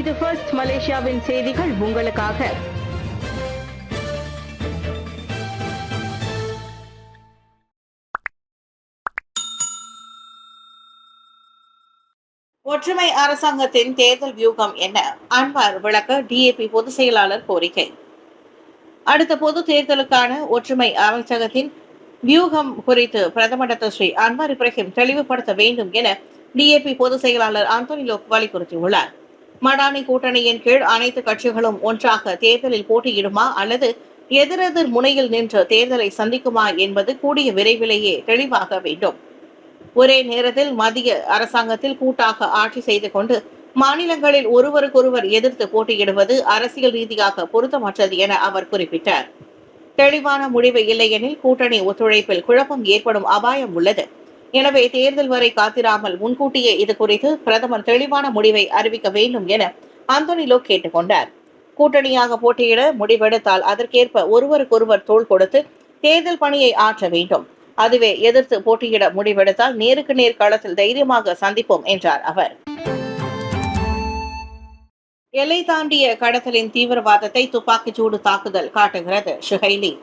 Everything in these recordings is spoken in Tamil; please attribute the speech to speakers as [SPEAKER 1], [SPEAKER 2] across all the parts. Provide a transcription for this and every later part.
[SPEAKER 1] இது ஃபர்ஸ்ட் மலேசியாவின் செய்திகள் உங்களுக்காக.
[SPEAKER 2] ஒற்றுமை அரசாங்கத்தின் தேர்தல் வியூகம் என்ன? அன்வார் விளக்க டிஏபி பொதுச் செயலாளர் கோரிக்கை. அடுத்த பொது தேர்தலுக்கான ஒற்றுமை அமைச்சகத்தின் வியூகம் குறித்து பிரதமர் டாக்டர் ஸ்ரீ அன்வார் இப்ராஹிம் தெளிவுபடுத்த வேண்டும் என டிஏபி பொதுச் செயலாளர் ஆந்தோனி லோக் வலியுறுத்தியுள்ளார். மடானி கூட்டணியின் கீழ் அனைத்து கட்சிகளும் ஒன்றாக தேர்தலில் போட்டியிடுமா அல்லது எதிரெதிர் முனையில் நின்று தேர்தலை சந்திக்குமா என்பது கூடிய விரைவிலேயே தெளிவாக வேண்டும். ஒரே நேரத்தில் மத்திய அரசாங்கத்தில் கூட்டாக ஆட்சி செய்து கொண்டு மாநிலங்களில் ஒருவருக்கொருவர் எதிர்த்து போட்டியிடுவது அரசியல் ரீதியாக பொருத்தமற்றது என அவர் குறிப்பிட்டார். தெளிவான முடிவு இல்லையெனில் கூட்டணி ஒத்துழைப்பில் குழப்பம் ஏற்படும் அபாயம் உள்ளது. எனவே தேர்தல் வரை காத்திராமல் முன்கூட்டியே இது குறித்து பிரதமர் தெளிவான முடிவை அறிவிக்க வேண்டும் என ஆந்தோனி லோக் கேட்டுக் கொண்டார். கூட்டணியாக போட்டியிட முடிவெடுத்தால் அதற்கேற்ப ஒருவருக்கொருவர் தோள் கொடுத்து தேர்தல் பணியை ஆற்ற வேண்டும். அதுவே எதிர்த்து போட்டியிட முடிவெடுத்தால் நேருக்கு நேர் களத்தில் தைரியமாக சந்திப்போம் என்றார் அவர். எல்லை தாண்டிய கடத்தலின் தீவிரவாதத்தை துப்பாக்கிச்சூடு தாக்குதல் காட்டுகிறது. ஷுஹைலி.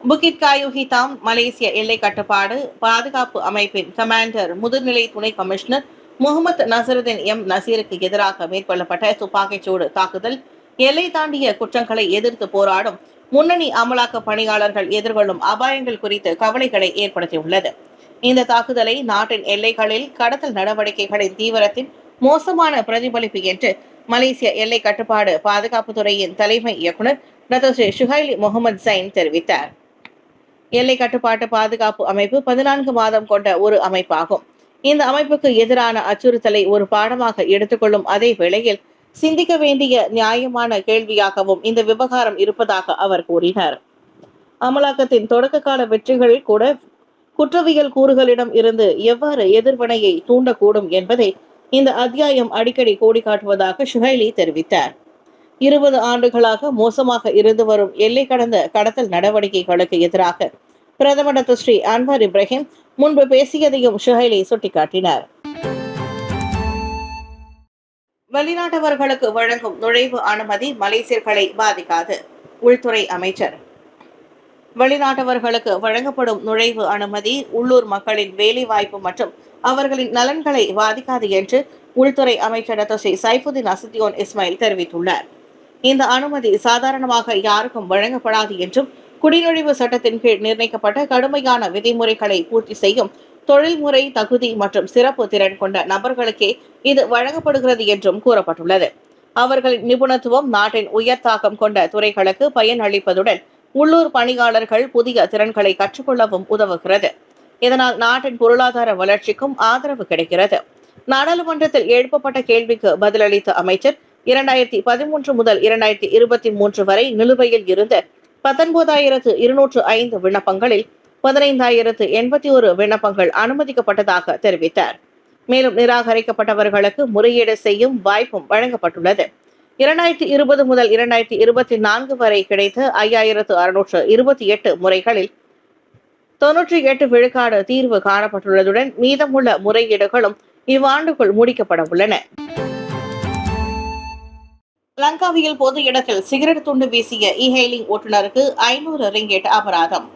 [SPEAKER 2] புகிட் காயு ஹிதாம் மலேசிய எல்லை கட்டுப்பாடு பாதுகாப்பு அமைப்பின் கமாண்டர் முதுநிலை துணை கமிஷனர் முகமது நசருதீன் எம் நசீருக்கு எதிராக மேற்கொள்ளப்பட்ட துப்பாக்கிச்சூடு தாக்குதல் எல்லை தாண்டிய குற்றங்களை எதிர்த்து போராடும் முன்னணி அமலாக்க பணியாளர்கள் எதிர்கொள்ளும் அபாயங்கள் குறித்து கவலைகளை ஏற்படுத்தியுள்ளது. இந்த தாக்குதலை நாட்டின் எல்லைகளில் கடத்தல் நடவடிக்கைகளின் தீவிரத்தின் மோசமான பிரதிபலிப்பு என்று மலேசிய எல்லை கட்டுப்பாடு பாதுகாப்புத்துறையின் தலைமை இயக்குநர் டாக்டர் ஷுஹைலி முகமது சைன் தெரிவித்தார். எல்லை கட்டுப்பாட்டு பாதுகாப்பு அமைப்பு 14 மாதம் கொண்ட ஒரு அமைப்பாகும். இந்த அமைப்புக்கு எதிரான அச்சுறுத்தலை ஒரு பாடமாக எடுத்துக்கொள்ளும் அதே வேளையில் சிந்திக்க வேண்டிய நியாயமான கேள்வியாகவும் இந்த விவகாரம் இருப்பதாக அவர் கூறினார். அமலாக்கத்தின் தொடக்க கால வெற்றிகள் கூட குற்றவியல் கூறுகளிடம் இருந்து எவ்வாறு எதிர்வினையை தூண்டக்கூடும் என்பதை இந்த அத்தியாயம் அடிக்கடி கோடி காட்டுவதாக ஷுஹைலி தெரிவித்தார். 20 ஆண்டுகளாக மோசமாக இருந்து வரும் எல்லை கடந்த கடத்தல் நடவடிக்கைகளுக்கு எதிராக பிரதமர் டாக்டர் ஸ்ரீ அன்வார் இப்ராஹிம் முன்பு பேசியதையும் ஷுஹைலி சுட்டிக்காட்டினார். வெளிநாட்டவர்களுக்கு வழங்கும் நுழைவு அனுமதி மலேசியர்களை பாதிக்காது. உள்துறை அமைச்சர். வெளிநாட்டவர்களுக்கு வழங்கப்படும் நுழைவு அனுமதி உள்ளூர் மக்களின் வேலைவாய்ப்பு மற்றும் அவர்களின் நலன்களை பாதிக்காது என்று உள்துறை அமைச்சர் டாக்டர் ஸ்ரீ சைஃபுதீன் அசத்தியோன் இஸ்மாயில் தெரிவித்துள்ளார். இந்த அனுமதி சாதாரணமாக யாருக்கும் வழங்கப்படாது என்றும் குடிநுழைவு சட்டத்தின் கீழ் நிர்ணயிக்கப்பட்ட கடுமையான விதிமுறைகளை பூர்த்தி செய்யும் தொழில்முறை தகுதி மற்றும் சிறப்பு திறன் கொண்ட நபர்களுக்கே இது வழங்கப்படுகிறது என்றும் கூறப்பட்டுள்ளது. அவர்களின் நிபுணத்துவம் நாட்டின் உயர் தாக்கம் கொண்ட துறைகளுக்கு பயன் அளிப்பதுடன் உள்ளூர் பணியாளர்கள் புதிய திறன்களை கற்றுக்கொள்ளவும் உதவுகிறது. இதனால் நாட்டின் பொருளாதார வளர்ச்சிக்கும் ஆதரவு கிடைக்கிறது. நாடாளுமன்றத்தில் எழுப்பப்பட்ட கேள்விக்கு பதிலளித்த அமைச்சர் 2013 முதல் 2023 வரை நிலுவையில் இருந்த 19,205 விண்ணப்பங்களில் 15,081 விண்ணப்பங்கள் அனுமதிக்கப்பட்டதாக தெரிவித்தார். மேலும் நிராகரிக்கப்பட்டவர்களுக்கு முறையீடு செய்யும் வாய்ப்பும் வழங்கப்பட்டுள்ளது. 2020 முதல் 2024 வரை கிடைத்த 5,628 முறைகளில் 98 விழுக்காடு தீர்வு காணப்பட்டுள்ளதுடன் மீதமுள்ள முறையீடுகளும் இவ்வாண்டுக்குள் முடிக்கப்பட உள்ளன. லங்காவியில் பொது இடத்தில் சிகரெட் துண்டு வீசிய இ-ஹெயிலிங் ஓட்டுநருக்கு 500 ரிங்கெட் அபராதம்.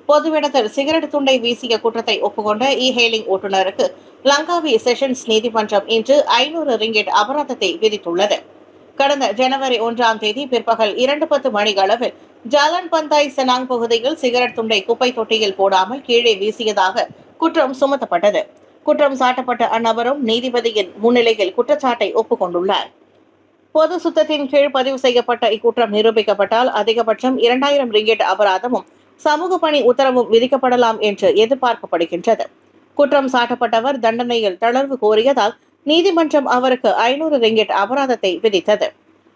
[SPEAKER 2] பொது இடத்தில் சிகரெட் துண்டை வீசிய குற்றத்தை ஒப்புக்கொண்ட இ-ஹெயிலிங் ஓட்டுநருக்கு லங்காவி செஷன்ஸ் நீதிமன்றம் இன்று 500 ரிங்கெட் அபராதத்தை விதித்துள்ளது. கடந்த ஜனவரி 1ஆம் தேதி பிற்பகல் 2:10 மணி அளவில் ஜாலன் பந்தாய் செனாங் பகுதியில் சிகரெட் துண்டை குப்பை தொட்டியில் போடாமல் கீழே வீசியதாக குற்றம் சுமத்தப்பட்டது. குற்றம் சாட்டப்பட்ட அந்நபரும் நீதிபதியின் முன்னிலையில் குற்றச்சாட்டை ஒப்புக்கொண்டுள்ளார். பொது சுத்தத்தின் கீழ் பதிவு செய்யப்பட்ட இக்குற்றம் நிரூபிக்கப்பட்டால் அதிகபட்சம் 2,000 ரிங்கெட் அபராதமும் சமூக பணி உத்தரவும் விதிக்கப்படலாம் என்று எதிர்பார்க்கப்படுகின்றது. குற்றம் சாட்டப்பட்டவர் தண்டனையில் தளர்வு கோரியதால் நீதிமன்றம் அவருக்கு 500 ரிங்கெட் அபராதத்தை விதித்தது.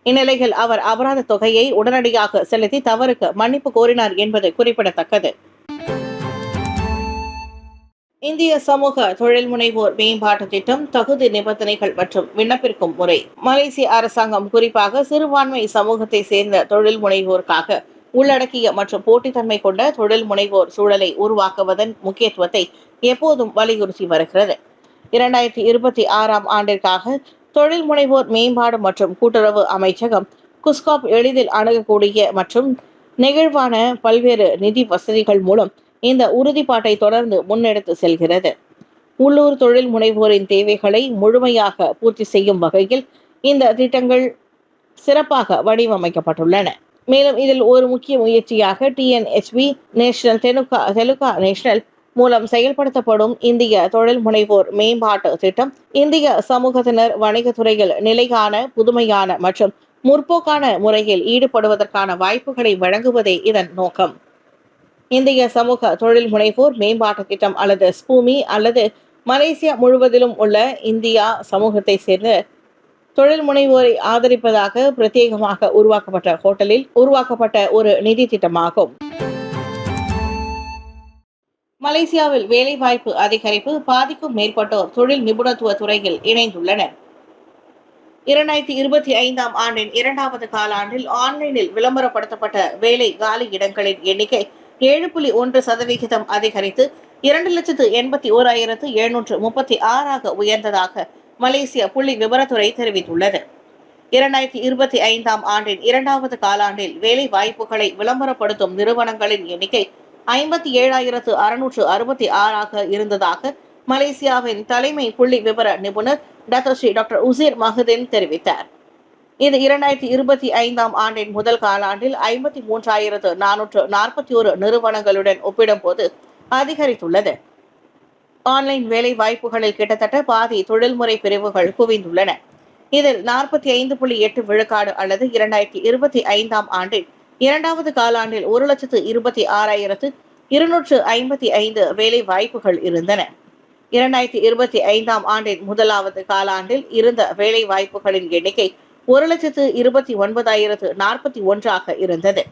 [SPEAKER 2] இந்நிலையில் அவர் அபராத தொகையை உடனடியாக செலுத்தி தவறுக்கு மன்னிப்பு கோரினார் என்பது குறிப்பிடத்தக்கது. இந்திய சமூக தொழில் முனைவோர் மேம்பாட்டு திட்டம் தகுதி நிபந்தனைகள் மற்றும் விண்ணப்பிக்கும் முறை. மலேசிய அரசாங்கம் குறிப்பாக சிறுபான்மை சமூகத்தை சேர்ந்த தொழில் முனைவோருக்காக உள்ளடக்கிய மற்றும் போட்டித்தன்மை கொண்ட தொழில் முனைவோர் சூழலை உருவாக்குவதன் முக்கியத்துவத்தை எப்போதும் வலியுறுத்தி வருகிறது. 2026ஆம் ஆண்டிற்காக தொழில் முனைவோர் மேம்பாடு மற்றும் கூட்டுறவு அமைச்சகம் குஸ்காப் எளிதில் அணுகக்கூடிய மற்றும் நெகிழ்வான பல்வேறு நிதி வசதிகள் மூலம் இந்த உறுதிப்பாட்டை தொடர்ந்து முன்னெடுத்து செல்கிறது. உள்ளூர் தொழில் முனைவோரின் தேவைகளை முழுமையாக பூர்த்தி செய்யும் வகையில் இந்த திட்டங்கள் சிறப்பாக வடிவமைக்கப்பட்டுள்ளன. மேலும் இதில் ஒரு முக்கிய முயற்சியாக டிஎன்ஹெச்பி நேஷனல் தெலுங்கா நேஷனல் மூலம் செயல்படுத்தப்படும் இந்திய தொழில் முனைவோர் மேம்பாட்டு திட்டம் இந்திய சமூகத்தினர் வணிகத்துறையில் நிலையான, புதுமையான மற்றும் முற்போக்கான முறையில் ஈடுபடுவதற்கான வாய்ப்புகளை வழங்குவதே இதன் நோக்கம். இந்திய சமூக தொழில் முனைவோர் மேம்பாட்டு திட்டம் அல்லது ஸ்பூமி அல்லது மலேசியா முழுவதிலும் உள்ள இந்தியா சமூகத்தை சேர்ந்த தொழில் முனைவோரை ஆதரிப்பதாக பிரத்யேகமாக உருவாக்கப்பட்ட ஒரு நிதி திட்டமாகும். மலேசியாவில் வேலைவாய்ப்பு அதிகரிப்பு, பாதிக்கும் மேற்பட்டோர் தொழில் நிபுணத்துவ துறையில் இணைந்துள்ளனர். 2025ஆம் ஆண்டின் 2வது காலாண்டில் ஆன்லைனில் விளம்பரப்படுத்தப்பட்ட வேலை காலி இடங்களின் எண்ணிக்கை 7.1% அதிகரித்து 2,81,736 உயர்ந்ததாக மலேசிய புள்ளி விவரத்துறை தெரிவித்துள்ளது. 2025ஆம் ஆண்டின் 2வது காலாண்டில் வேலை வாய்ப்புகளை விளம்பரப்படுத்தும் நிறுவனங்களின் எண்ணிக்கை 57,666 இருந்ததாக மலேசியாவின் தலைமை புள்ளி விவர நிபுணர் டாக்டர் உசேர் மஹதின் தெரிவித்தார். இது 2025ஆம் ஆண்டின் முதல் காலாண்டில் 53,441 நிறுவனங்களுடன் ஒப்பிடும்போது அதிகரித்துள்ளது. ஆன்லைன் வேலை வாய்ப்புகளில் கிட்டத்தட்ட பாதி தொழில்முறை பிரிவுகள் குவிந்துள்ளன. இதில் 45.8% அல்லது 2025ஆம் ஆண்டின் 2வது காலாண்டில் 1,26,255 வேலை வாய்ப்புகள் இருந்தன. 2025ஆம் ஆண்டின் முதலாவது காலாண்டில் இருந்த வேலை வாய்ப்புகளின் எண்ணிக்கை 1,29,041 இருந்தது.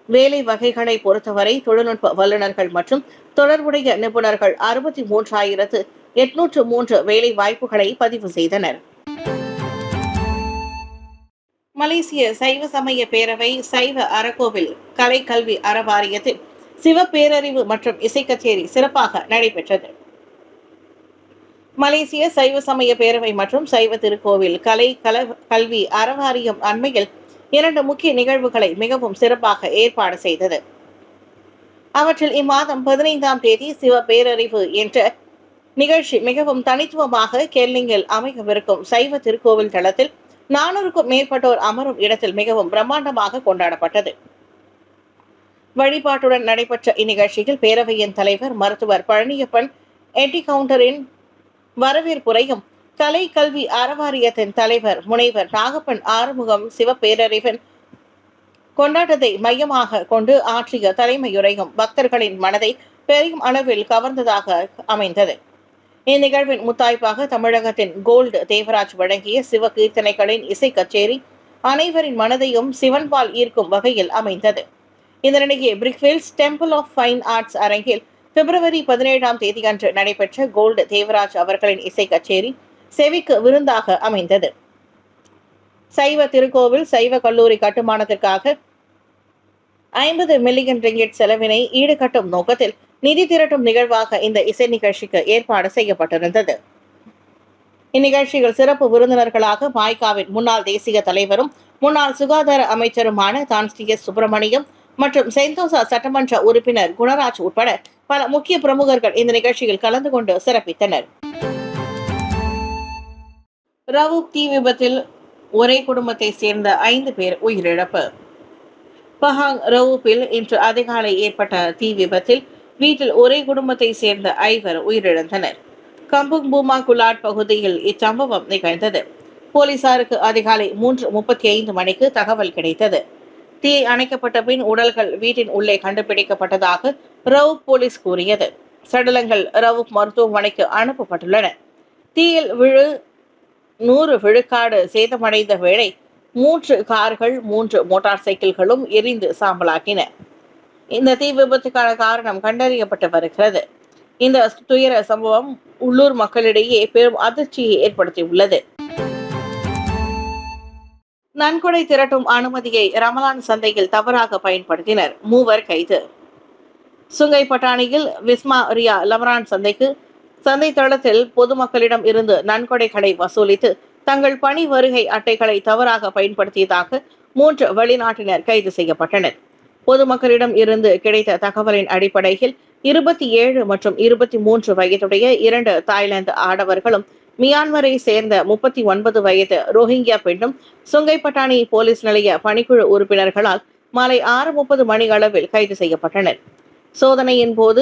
[SPEAKER 2] வேலை வகைகளை பொறுத்தவரை தொழில்நுட்ப வல்லுநர்கள் மற்றும் தொடர்புடைய நிபுணர்கள் 63,803 வேலை வாய்ப்புகளை பதிவு செய்தனர். மலேசிய சைவ சமய பேரவை சைவ அறக்கோவில் கலை கல்வி அறவாரியத்தில் சிவ பேரறிவு மற்றும் இசை கச்சேரி சிறப்பாக நடைபெற்றது. மலேசிய சைவ சமய பேரவை மற்றும் சைவ திருக்கோவில் கல்வி அறவாரியம் அண்மையில் 2 முக்கிய நிகழ்வுகளை மிகவும் சிறப்பாக ஏற்பாடு செய்தது. அவற்றில் இம்மாதம் 15ஆம் தேதி சிவ பேரறிவு என்ற நிகழ்ச்சி மிகவும் தனித்துவமாக கெர்லிங்கில் அமைக்கவிருக்கும் சைவ திருக்கோவில் தளத்தில் 400க்கும் மேற்பட்டோர் அமரும் இடத்தில் மிகவும் பிரம்மாண்டமாக கொண்டாடப்பட்டது. வழிபாட்டுடன் நடைபெற்ற இந்நிகழ்ச்சியில் பேரவையின் தலைவர் மருத்துவர் பழனியப்பன் எட்டி கவுண்டரின் வரவேற்புரையும், கலை கல்வி அறவாரியத்தின் தலைவர் முனைவர் நாகப்பன் ஆறுமுகம் சிவபேரறிவின் கொண்டாட்டத்தை மையமாக கொண்டு ஆற்றிய தலைமையுரையும் பக்தர்களின் மனதை பெரும் அளவில் கவர்ந்ததாக அமைந்தது. இந்நிகழ்வின் முத்தாய்ப்பாக தமிழகத்தின் கோல்டு தேவராஜ் வழங்கிய சிவ கீர்த்தனைகளின் இசை கச்சேரி அனைவரின் மனதையும் சிவன்பால் ஈர்க்கும் வகையில் அமைந்தது. இதனிடையே Brickfields Temple of Fine Arts அரங்கில் பிப்ரவரி 17ஆம் தேதியன்று நடைபெற்ற கோல்டு தேவராஜ் அவர்களின் இசை கச்சேரி செவிக்கு விருந்தாக அமைந்தது. சைவ திருக்கோவில் சைவ கல்லூரி கட்டுமானத்திற்காக 50 மில்லியன் ரிங்கிட் செலவினை ஈடுகட்டும் நோக்கத்தில் நிதி திரட்டும் நிகழ்வாக இந்த இசை நிகழ்ச்சிக்கு ஏற்பாடு செய்யப்பட்டிருந்தது. இந்நிகழ்ச்சியில் சிறப்பு விருந்தினர்களாக பாய்காவின் முன்னாள் தேசிய தலைவரும் முன்னாள் சுகாதார அமைச்சருமான தான்ஸ்ரீஎஸ் சுப்பிரமணியம் மற்றும் செந்தோசா சட்டமன்ற உறுப்பினர் குணராஜ் உட்பட பல முக்கிய பிரமுகர்கள் இந்த நிகழ்ச்சியில் கலந்து கொண்டு சிறப்பித்தனர். ரவூப் தீ விபத்தில் ஒரே குடும்பத்தை சேர்ந்த 5 பேர் உயிரிழப்பு. பஹாங் ரவூப்பில் இன்று அதிகாலை ஏற்பட்ட தீ விபத்தில் வீட்டில் ஒரே குடும்பத்தை சேர்ந்த 5 உயிரிழந்தனர். கம்புங் பூமா குலாட் பகுதியில் இச்சம்பவம் நிகழ்ந்தது. போலீசாருக்கு அதிகாலை 3:35 மணிக்கு தகவல் கிடைத்தது. தீ அணைக்கப்பட்ட பின் உடல்கள் வீட்டின் உள்ளே கண்டுபிடிக்கப்பட்டதாக ரவூப் போலீஸ் கூறியது. சடலங்கள் ரவூப் மருத்துவமனைக்கு அனுப்பப்பட்டுள்ளன. தீயில் 100 விழுக்காடு சேதமடைந்த வேளை 3 கார்கள் 3 மோட்டார் சைக்கிள்களும் எரிந்து சாம்பலாகின. இந்த தீ விபத்துக்கான காரணம் கண்டறியப்பட்டு வருகிறது. இந்த துயர சம்பவம் உள்ளூர் மக்களிடையே பெரும் அதிர்ச்சியை ஏற்படுத்தியுள்ளது. நன்கொடை திரட்டும் அனுமதியை ரமலான் சந்தையில் தவறாக பயன்படுத்தினர், 3 கைது. சுங்கை பட்டாணியில் விஸ்மா ரியா லமரான் சந்தை தளத்தில் பொதுமக்களிடம் இருந்து நன்கொடைகளை வசூலித்து தங்கள் பணி வருகை அட்டைகளை தவறாக பயன்படுத்தியதாக 3 வெளிநாட்டினர் கைது செய்யப்பட்டனர். பொதுமக்களிடம் இருந்து கிடைத்த தகவலின் அடிப்படையில் 27 மற்றும் 23 வயதுடைய 2 தாய்லாந்து ஆடவர்களும் மியான்மரை சேர்ந்த 39 வயது ரோஹிங்கியா பெண்ணும் சுங்கைப்பட்டாணி போலீஸ் நிலைய பணிக்குழு உறுப்பினர்களால் மாலை 6:30 மணி அளவில் கைது செய்யப்பட்டனர். சோதனையின் போது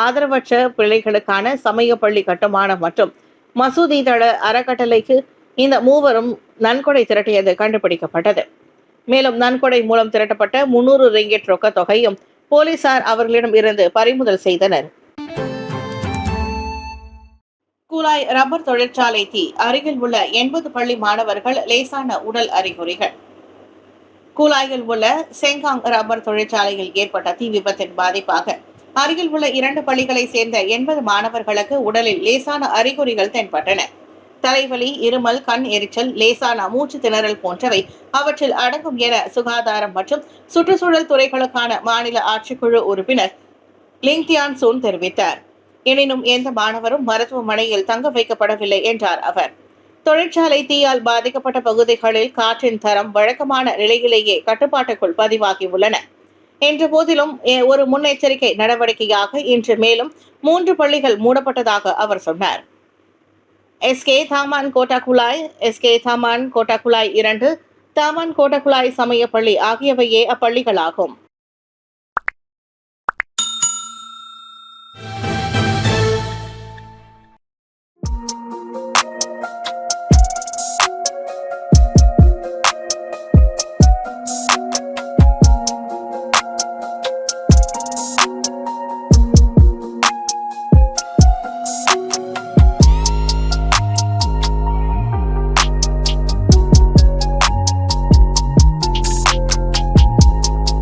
[SPEAKER 2] ஆதரவற்ற பிள்ளைகளுக்கான சமய பள்ளி கட்டுமானம் மற்றும் மசூதி தள அறக்கட்டளைக்கு இந்த மூவரும் நன்கொடை திரட்டியது கண்டுபிடிக்கப்பட்டது. மேலும் நன்கொடை மூலம் திரட்டப்பட்ட 300 ரிங்கிட் ரொக்க தொகையும் போலீசார் அவர்களிடம் இருந்து பறிமுதல் செய்தனர். கூலாய் ரப்பர் தொழிற்சாலை தீ, அருகில் உள்ள 80 பள்ளி மாணவர்கள் லேசான உடல் அறிகுறிகள். கூலாயில் உள்ள செங்காங் ரப்பர் தொழிற்சாலையில் ஏற்பட்ட தீ விபத்தின் பாதிப்பாக அருகில் உள்ள 2 பள்ளிகளை சேர்ந்த 80 மாணவர்களுக்கு உடலில் லேசான அறிகுறிகள் தென்பட்டன. தலைவலி, இருமல், கண் எரிச்சல், லேசான மூச்சு திணறல் போன்றவை அவற்றில் அடங்கும் என சுகாதாரம் மற்றும் சுற்றுச்சூழல் துறைகளுக்கான மாநில ஆட்சிக்குழு உறுப்பினர் லிங் தியான் சூன் தெரிவித்தார். எனினும் எந்த மாணவரும் மருத்துவமனையில் தங்க வைக்கப்படவில்லை என்றார் அவர். தொழிற்சாலை தீயால் பாதிக்கப்பட்ட பகுதிகளில் காற்றின் தரம் வழக்கமான நிலையிலேயே கட்டுப்பாட்டுக்குள் பதிவாகி உள்ளன. என்ற போதிலும் ஒரு முன்னெச்சரிக்கை நடவடிக்கையாக இன்று மேலும் 3 பள்ளிகள் மூடப்பட்டதாக அவர் சொன்னார். SK Taman Kota Kulai, SK Taman Kota Kulai 2, Taman Kota Kulai சமய பள்ளி ஆகியவையே அப்பள்ளிகளாகும்.